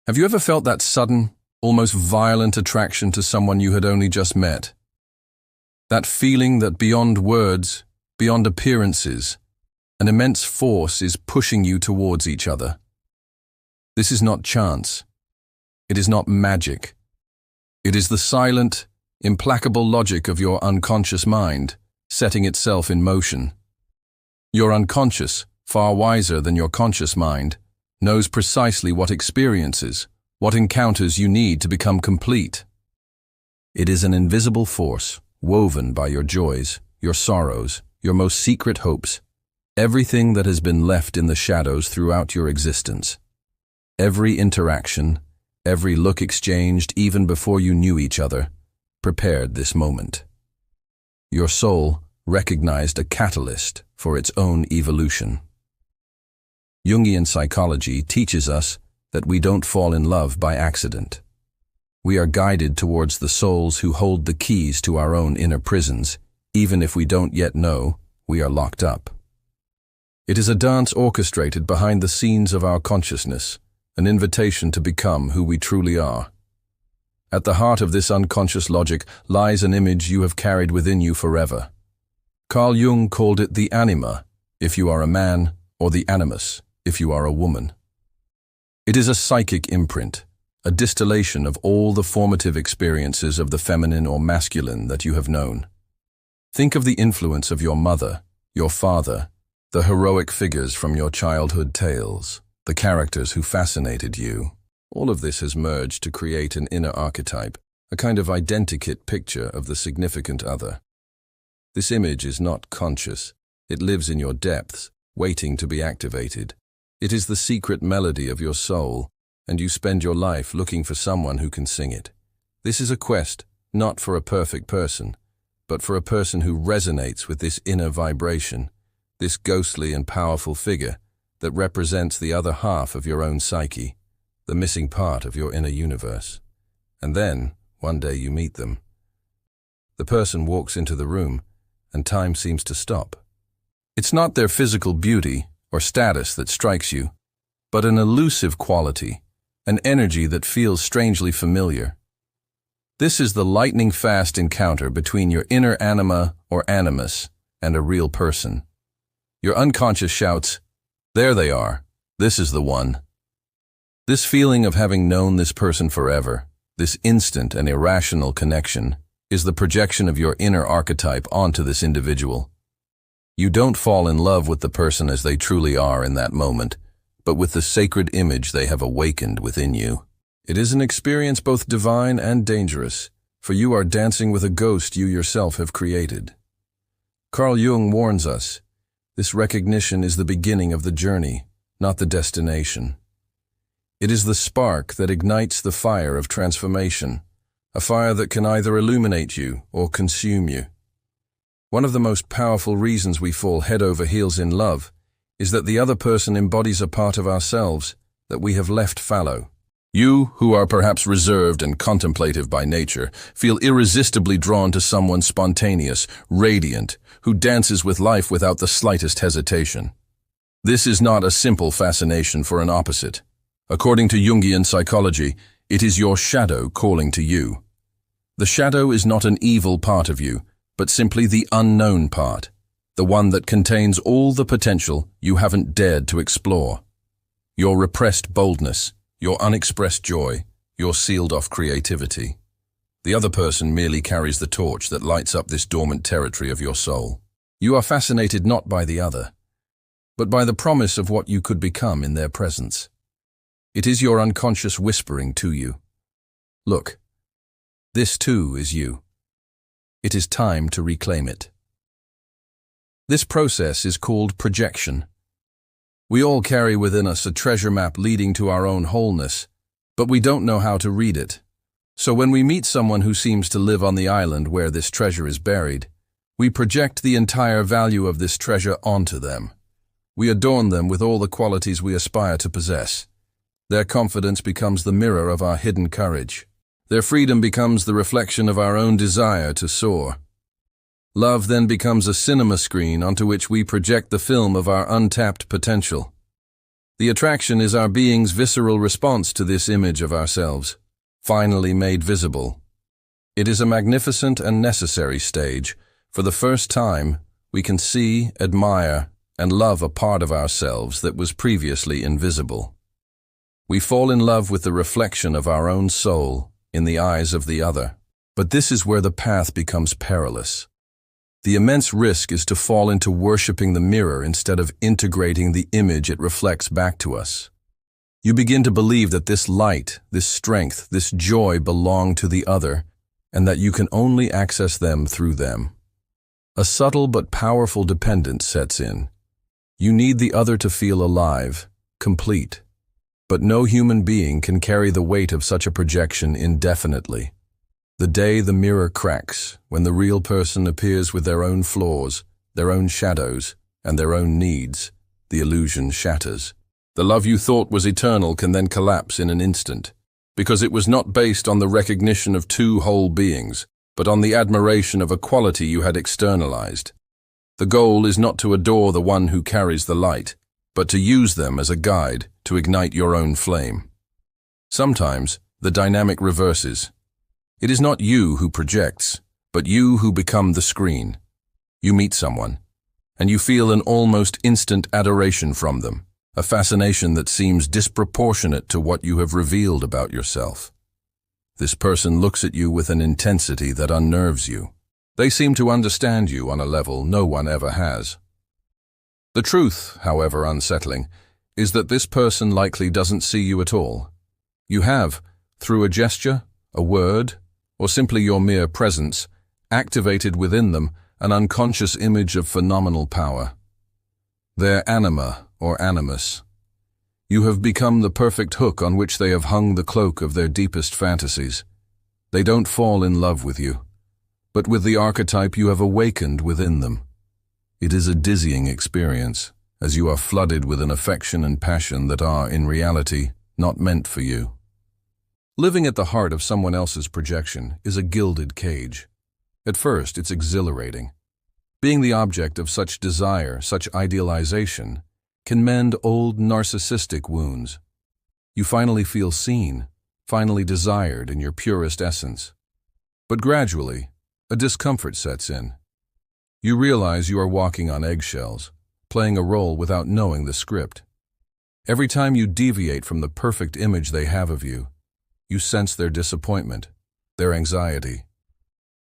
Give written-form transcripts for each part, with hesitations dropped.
Have you ever felt that sudden, almost violent attraction to someone you had only just met? That feeling that beyond words, beyond appearances, an immense force is pushing you towards each other. This is not chance. It is not magic. It is the silent, implacable logic of your unconscious mind setting itself in motion. Your unconscious, far wiser than your conscious mind, knows precisely what experiences, what encounters you need to become complete. It is an invisible force, woven by your joys, your sorrows, your most secret hopes, everything that has been left in the shadows throughout your existence. Every interaction, every look exchanged even before you knew each other, prepared this moment. Your soul recognized a catalyst for its own evolution. Jungian psychology teaches us that we don't fall in love by accident. We are guided towards the souls who hold the keys to our own inner prisons, even if we don't yet know we are locked up. It is a dance orchestrated behind the scenes of our consciousness, an invitation to become who we truly are. At the heart of this unconscious logic lies an image you have carried within you forever. Carl Jung called it the anima, if you are a man, or the animus, if you are a woman. It is a psychic imprint, a distillation of all the formative experiences of the feminine or masculine that you have known. Think of the influence of your mother, your father, the heroic figures from your childhood tales, the characters who fascinated you. All of this has merged to create an inner archetype, a kind of identikit picture of the significant other. This image is not conscious. It lives in your depths, waiting to be activated. It is the secret melody of your soul, and you spend your life looking for someone who can sing it. This is a quest, not for a perfect person, but for a person who resonates with this inner vibration, this ghostly and powerful figure that represents the other half of your own psyche, the missing part of your inner universe. And then, one day you meet them. The person walks into the room, and time seems to stop. It's not their physical beauty or status that strikes you, but an elusive quality, an energy that feels strangely familiar. This is the lightning-fast encounter between your inner anima or animus and a real person. Your unconscious shouts, "There they are, this is the one." This feeling of having known this person forever, this instant and irrational connection, is the projection of your inner archetype onto this individual. You don't fall in love with the person as they truly are in that moment, but with the sacred image they have awakened within you. It is an experience both divine and dangerous, for you are dancing with a ghost you yourself have created. Carl Jung warns us, this recognition is the beginning of the journey, not the destination. It is the spark that ignites the fire of transformation, a fire that can either illuminate you or consume you. One of the most powerful reasons we fall head over heels in love is that the other person embodies a part of ourselves that we have left fallow. You, who are perhaps reserved and contemplative by nature, feel irresistibly drawn to someone spontaneous, radiant, who dances with life without the slightest hesitation. This is not a simple fascination for an opposite. According to Jungian psychology, it is your shadow calling to you. The shadow is not an evil part of you, but simply the unknown part, the one that contains all the potential you haven't dared to explore. Your repressed boldness, your unexpressed joy, your sealed-off creativity. The other person merely carries the torch that lights up this dormant territory of your soul. You are fascinated not by the other, but by the promise of what you could become in their presence. It is your unconscious whispering to you, "Look, this too is you. It is time to reclaim it." This process is called projection. We all carry within us a treasure map leading to our own wholeness, but we don't know how to read it. So when we meet someone who seems to live on the island where this treasure is buried, we project the entire value of this treasure onto them. We adorn them with all the qualities we aspire to possess. Their confidence becomes the mirror of our hidden courage. Their freedom becomes the reflection of our own desire to soar. Love then becomes a cinema screen onto which we project the film of our untapped potential. The attraction is our being's visceral response to this image of ourselves, finally made visible. It is a magnificent and necessary stage. For the first time, we can see, admire, and love a part of ourselves that was previously invisible. We fall in love with the reflection of our own soul in the eyes of the other. But this is where the path becomes perilous. The immense risk is to fall into worshipping the mirror instead of integrating the image it reflects back to us. You begin to believe that this light, this strength, this joy belong to the other, and that you can only access them through them. A subtle but powerful dependence sets in. You need the other to feel alive, complete. But no human being can carry the weight of such a projection indefinitely. The day the mirror cracks, when the real person appears with their own flaws, their own shadows, and their own needs, the illusion shatters. The love you thought was eternal can then collapse in an instant, because it was not based on the recognition of two whole beings, but on the admiration of a quality you had externalized. The goal is not to adore the one who carries the light, but to use them as a guide to ignite your own flame. Sometimes the dynamic reverses. It is not you who projects, but you who become the screen. You meet someone, and you feel an almost instant adoration from them, a fascination that seems disproportionate to what you have revealed about yourself. This person looks at you with an intensity that unnerves you. They seem to understand you on a level no one ever has. The truth, however unsettling, is that this person likely doesn't see you at all. You have, through a gesture, a word, or simply your mere presence, activated within them an unconscious image of phenomenal power. Their anima, or animus. You have become the perfect hook on which they have hung the cloak of their deepest fantasies. They don't fall in love with you, but with the archetype you have awakened within them. It is a dizzying experience, as you are flooded with an affection and passion that are, in reality, not meant for you. Living at the heart of someone else's projection is a gilded cage. At first, it's exhilarating. Being the object of such desire, such idealization, can mend old narcissistic wounds. You finally feel seen, finally desired in your purest essence. But gradually, a discomfort sets in. You realize you are walking on eggshells, playing a role without knowing the script. Every time you deviate from the perfect image they have of you, you sense their disappointment, their anxiety.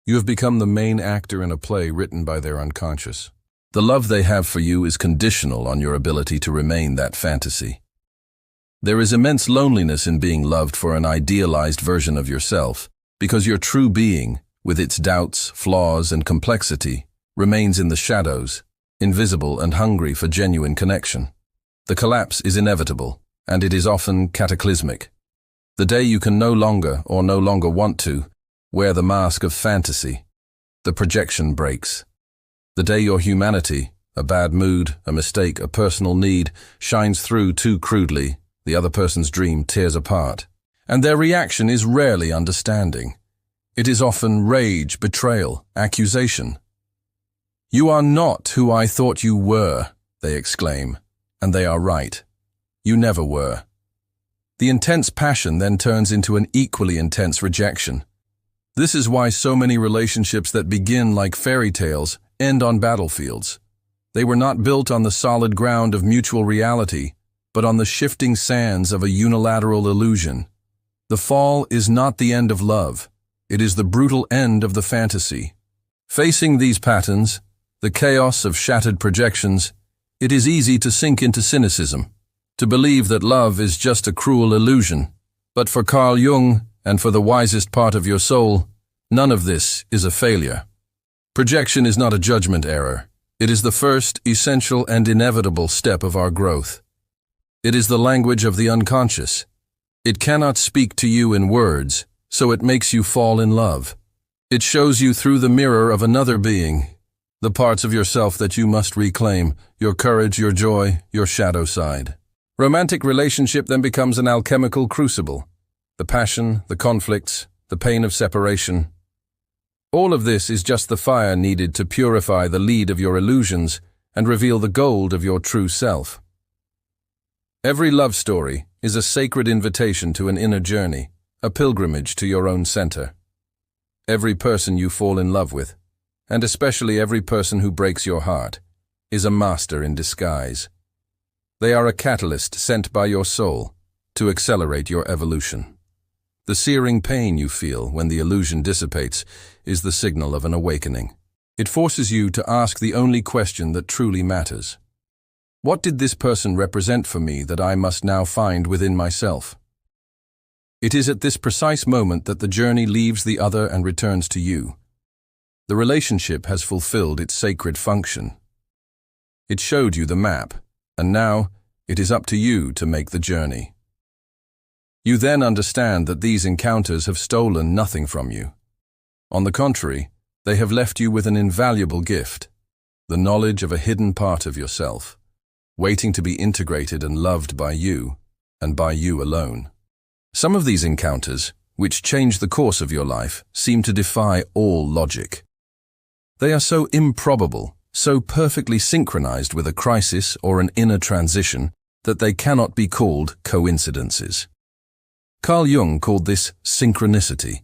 You have become the main actor in a play written by their unconscious. The love they have for you is conditional on your ability to remain that fantasy. There is immense loneliness in being loved for an idealized version of yourself, because your true being, with its doubts, flaws, and complexity, remains in the shadows, invisible and hungry for genuine connection. The collapse is inevitable, and it is often cataclysmic. The day you can no longer, or no longer want to, wear the mask of fantasy, the projection breaks. The day your humanity, a bad mood, a mistake, a personal need, shines through too crudely, the other person's dream tears apart. And their reaction is rarely understanding. It is often rage, betrayal, accusation. "You are not who I thought you were," they exclaim, and they are right. You never were. The intense passion then turns into an equally intense rejection. This is why so many relationships that begin like fairy tales end on battlefields. They were not built on the solid ground of mutual reality, but on the shifting sands of a unilateral illusion. The fall is not the end of love. It is the brutal end of the fantasy. Facing these patterns, the chaos of shattered projections, it is easy to sink into cynicism, to believe that love is just a cruel illusion. But for Carl Jung, and for the wisest part of your soul, none of this is a failure. Projection is not a judgment error. It is the first, essential, and inevitable step of our growth. It is the language of the unconscious. It cannot speak to you in words, so it makes you fall in love. It shows you through the mirror of another being, the parts of yourself that you must reclaim, your courage, your joy, your shadow side. Romantic relationship then becomes an alchemical crucible. The passion, the conflicts, the pain of separation. All of this is just the fire needed to purify the lead of your illusions and reveal the gold of your true self. Every love story is a sacred invitation to an inner journey, a pilgrimage to your own center. Every person you fall in love with, and especially every person who breaks your heart, is a master in disguise. They are a catalyst sent by your soul to accelerate your evolution. The searing pain you feel when the illusion dissipates is the signal of an awakening. It forces you to ask the only question that truly matters. What did this person represent for me that I must now find within myself? It is at this precise moment that the journey leaves the other and returns to you. The relationship has fulfilled its sacred function. It showed you the map, and now it is up to you to make the journey. You then understand that these encounters have stolen nothing from you. On the contrary, they have left you with an invaluable gift, the knowledge of a hidden part of yourself, waiting to be integrated and loved by you, and by you alone. Some of these encounters, which change the course of your life, seem to defy all logic. They are so improbable, so perfectly synchronized with a crisis or an inner transition, that they cannot be called coincidences. Carl Jung called this synchronicity.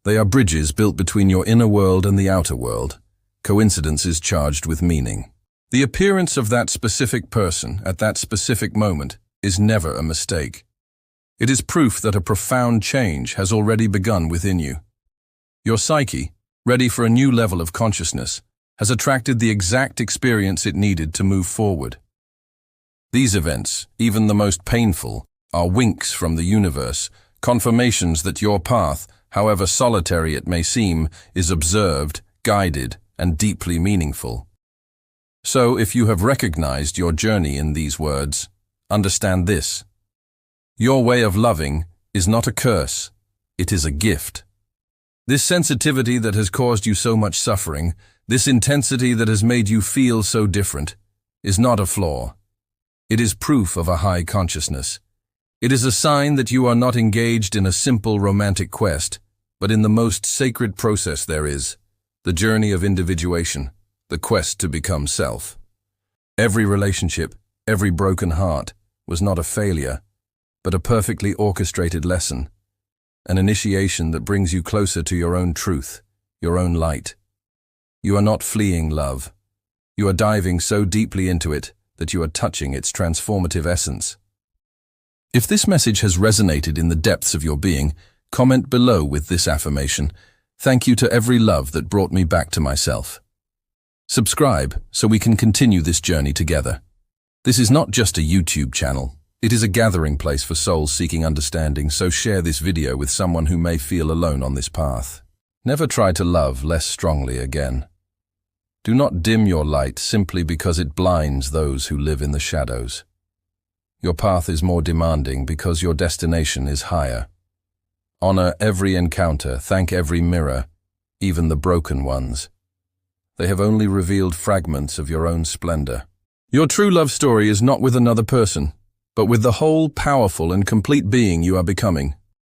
They are bridges built between your inner world and the outer world, coincidences charged with meaning. The appearance of that specific person at that specific moment is never a mistake. It is proof that a profound change has already begun within you. Your psyche, ready for a new level of consciousness, has attracted the exact experience it needed to move forward. These events, even the most painful, are winks from the universe, confirmations that your path, however solitary it may seem, is observed, guided, and deeply meaningful. So, if you have recognized your journey in these words, understand this. Your way of loving is not a curse, it is a gift. This sensitivity that has caused you so much suffering, this intensity that has made you feel so different, is not a flaw. It is proof of a high consciousness. It is a sign that you are not engaged in a simple romantic quest, but in the most sacred process there is, the journey of individuation, the quest to become self. Every relationship, every broken heart, was not a failure, but a perfectly orchestrated lesson, an initiation that brings you closer to your own truth, your own light. You are not fleeing love. You are diving so deeply into it that you are touching its transformative essence. If this message has resonated in the depths of your being, comment below with this affirmation: "Thank you to every love that brought me back to myself." Subscribe so we can continue this journey together. This is not just a YouTube channel. It is a gathering place for souls seeking understanding, so share this video with someone who may feel alone on this path. Never try to love less strongly again. Do not dim your light simply because it blinds those who live in the shadows. Your path is more demanding because your destination is higher. Honor every encounter, thank every mirror, even the broken ones. They have only revealed fragments of your own splendor. Your true love story is not with another person, but with the whole, powerful, and complete being you are becoming.